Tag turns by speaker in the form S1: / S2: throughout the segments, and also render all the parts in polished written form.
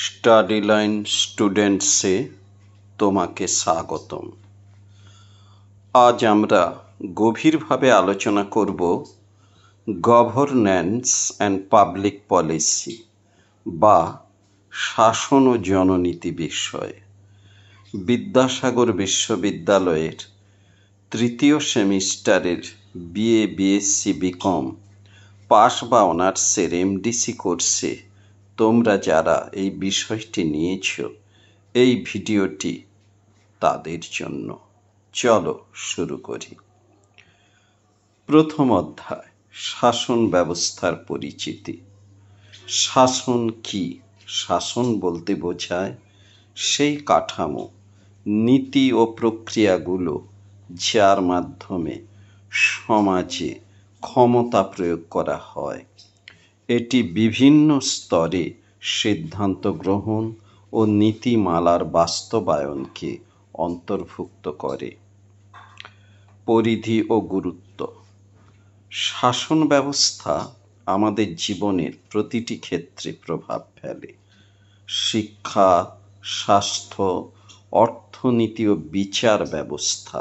S1: Study line স্টুডেন্টসে তোমাকে স্বাগতম। আজ আমরা গভীরভাবে আলোচনা করব গভর্নেন্স অ্যান্ড পাবলিক পলিসি বা শাসন ও জননীতি বিষয়ে। বিদ্যাসাগর বিশ্ববিদ্যালয়ের তৃতীয় সেমিস্টারের বিএ, বিএসসি, বিকম পাস বা অনার্সের এমডিসি কোর্সে তোমরা যারা এই বিষয়টি নিয়েছ, এই ভিডিওটি তাদের জন্য। চলো শুরু করি। প্রথম অধ্যায়, শাসন ব্যবস্থার পরিচিতি। শাসন কি? শাসন বলতে বোঝায় সেই কাঠামো, নীতি ও প্রক্রিয়াগুলো যার মাধ্যমে সমাজে ক্ষমতা প্রয়োগ করা হয়। এটি বিভিন্ন স্তরে সিদ্ধান্ত গ্রহণ ও নীতিমালার বাস্তবায়নকে অন্তর্ভুক্ত করে। পরিধি ও গুরুত্ব। শাসন ব্যবস্থা আমাদের জীবনের প্রতিটি ক্ষেত্রে প্রভাব ফেলে। শিক্ষা, স্বাস্থ্য, অর্থনীতি ও বিচার ব্যবস্থা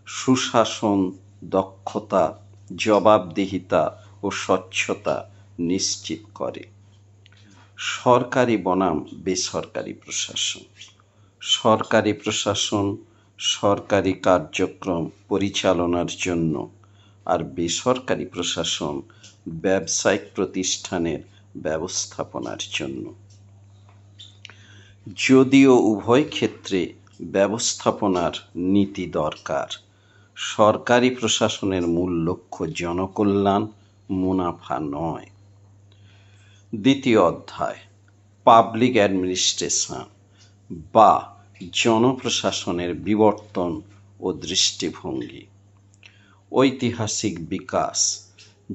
S1: সুশাসন, দক্ষতা, জবাবদিহিতা ও স্বচ্ছতা নিশ্চিত করে। সরকারি বনাম বেসরকারি প্রশাসন। সরকারি প্রশাসন সরকারি কার্যক্রম পরিচালনার জন্য, আর বেসরকারি প্রশাসন ব্যবসায়িক প্রতিষ্ঠানের ব্যবস্থাপনার জন্য। যদিও উভয় ক্ষেত্রে ব্যবস্থাপনার নীতি দরকার, সরকারি প্রশাসনের মূল লক্ষ্য জনকল্যাণ, মুনাফা নয়। দ্বিতীয় অধ্যায়, পাবলিক অ্যাডমিনিস্ট্রেশন বা জনপ্রশাসনের বিবর্তন ও দৃষ্টিভঙ্গি। ঐতিহাসিক বিকাশ।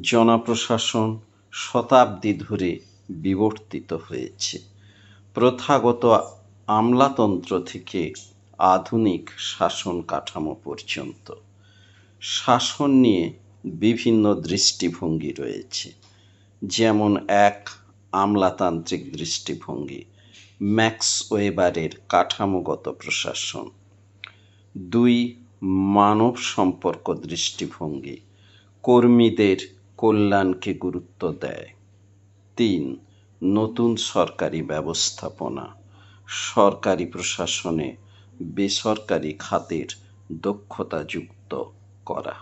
S1: জনপ্রশাসন শতাব্দী ধরে বিবর্তিত হয়েছে, প্রথাগত আমলাতন্ত্র থেকে আধুনিক শাসন কাঠামো পর্যন্ত। শাসন নিয়ে বিভিন্ন দৃষ্টিভঙ্গি রয়েছে, যেমন এক, আমলাতান্ত্রিক দৃষ্টিভঙ্গি, ম্যাক্স ওয়েবারের কাঠামোগত প্রশাসন। দুই, মানব সম্পর্ক দৃষ্টিভঙ্গি, কর্মীদের কল্যাণকে গুরুত্ব দেয়। তিন, নতুন সরকারি ব্যবস্থাপনা, সরকারি প্রশাসনে বেসরকারি খাতের দক্ষতা যুক্ত করা।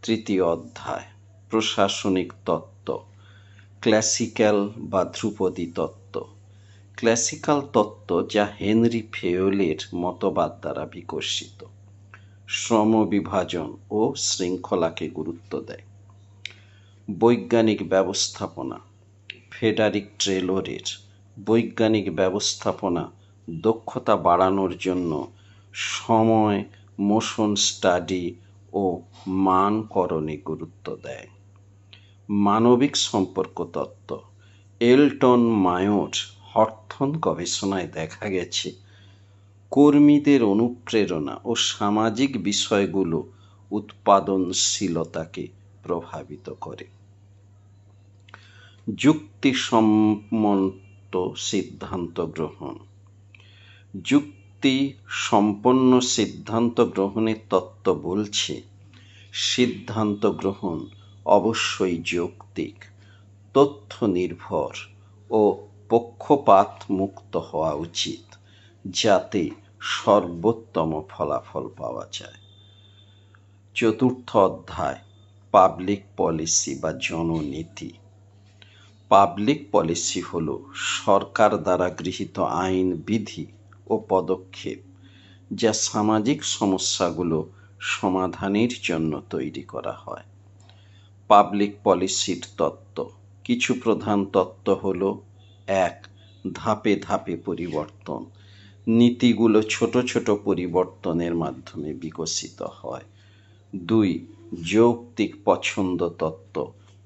S1: তৃতীয় অধ্যায়, প্রশাসনিক তত্ত্ব, ক্লাসিক্যাল বা ধ্রুপদী তত্ত্ব। ক্লাসিক্যাল তত্ত্ব যা হেনরি ফেয়োলের মতবাদ দ্বারা বিকশিত, শ্রম বিভাজন ও শৃঙ্খলাকে গুরুত্ব দেয়। বৈজ্ঞানিক ব্যবস্থাপনা, ফ্রেডারিক টেলরের বৈজ্ঞানিক ব্যবস্থাপনা দক্ষতা বাড়ানোর জন্য সময়, মোশন স্টাডি ও মানকরণে গুরুত্ব দেয়। মানবিক সম্পর্ক তত্ত্ব, এলটন মায়োর হথর্ন গবেষণায় দেখা গেছে কর্মীদের অনুপ্রেরণা ও সামাজিক বিষয়গুলো উৎপাদনশীলতাকে প্রভাবিত করে। যুক্তিসম্মত সিদ্ধান্ত গ্রহণ। যুক্তি সম্পন্ন সিদ্ধান্ত গ্রহণের তত্ত্ব বলছে সিদ্ধান্ত গ্রহণ অবশ্যই যৌক্তিক, তথ্য নির্ভর ও পক্ষপাত মুক্ত হওয়া উচিত, যাতে সর্বোত্তম ফলাফল পাওয়া যায়। চতুর্থ অধ্যায়, পাবলিক পলিসি বা জননীতি। পাবলিক পলিসি হল সরকার দ্বারা গৃহীত আইন, বিধি ও পদক্ষেপ যা সামাজিক সমস্যাগুলো সমাধানের জন্য তৈরি করা হয়। পাবলিক পলিসির তত্ত্ব। কিছু প্রধান তত্ত্ব হল: এক, ধাপে ধাপে পরিবর্তন। নীতিগুলো ছোট ছোট পরিবর্তনের মাধ্যমে বিকশিত হয়। দুই, যৌক্তিক পছন্দ তত্ত্ব।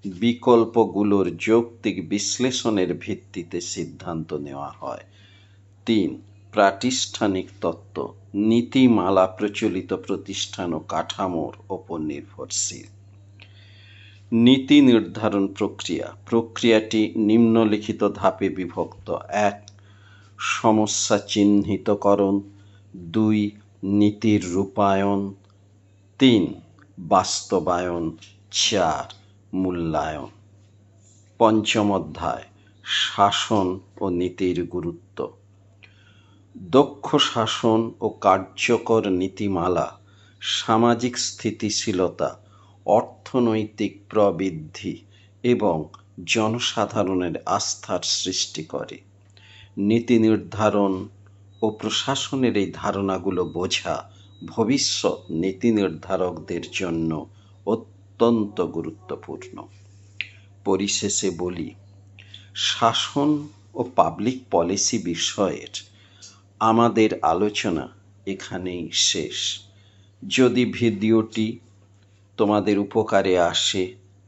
S1: বিকল্পগুলোর যৌক্তিক বিশ্লেষণের ভিত্তিতে সিদ্ধান্ত নেওয়া হয়। তিন, প্রাতিষ্ঠানিক তত্ত্ব। নীতিমালা প্রচলিত প্রতিষ্ঠান ও কাঠামোর ওপর নির্ভরশীল। নীতি নির্ধারণ প্রক্রিয়া। প্রক্রিয়াটি নিম্নলিখিত ধাপে বিভক্ত: এক, সমস্যা চিহ্নিতকরণ, 2 নীতির রূপায়ণ, 3 বাস্তবায়ন, 4 মূল্যায়ন। পঞ্চম অধ্যায় শাসন ও নীতির গুরুত্ব। দক্ষ শাসন ও কার্যকর নীতিমালা সামাজিক স্থিতিশীলতা, অর্থনৈতিক প্রবৃদ্ধি এবং জনসাধারণের আস্থার সৃষ্টি করে। নীতি নির্ধারণ ও প্রশাসনের এই ধারণাগুলো বোঝা ভবিষ্যৎ নীতি নির্ধারকদের জন্য অত্যন্ত গুরুত্বপূর্ণ। পরিশেষে বলি, শাসন ও পাবলিক পলিসি বিষয়ের আমাদের আলোচনা এখানেই শেষ। যদি ভিডিওটি তোমাদের উপকারে আসে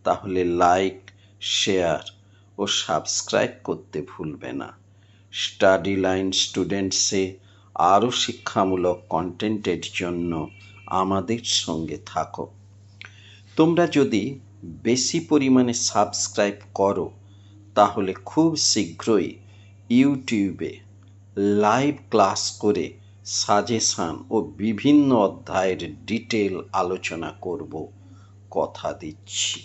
S1: তাহলে লাইক, শেয়ার ও সাবস্ক্রাইব করতে ভুলবে না। স্টাডি লাইন স্টুডেন্টসে আরও শিক্ষামূলক কন্টেন্টের জন্য আমাদের সঙ্গে থাকো। তোমরা যদি বেশি পরিমাণে সাবস্ক্রাইব করো তাহলে খুব শীঘ্রই ইউটিউবে লাইভ ক্লাস করে সাজেশান ও বিভিন্ন অধ্যায়ের ডিটেল আলোচনা করব, কথা দিচ্ছি।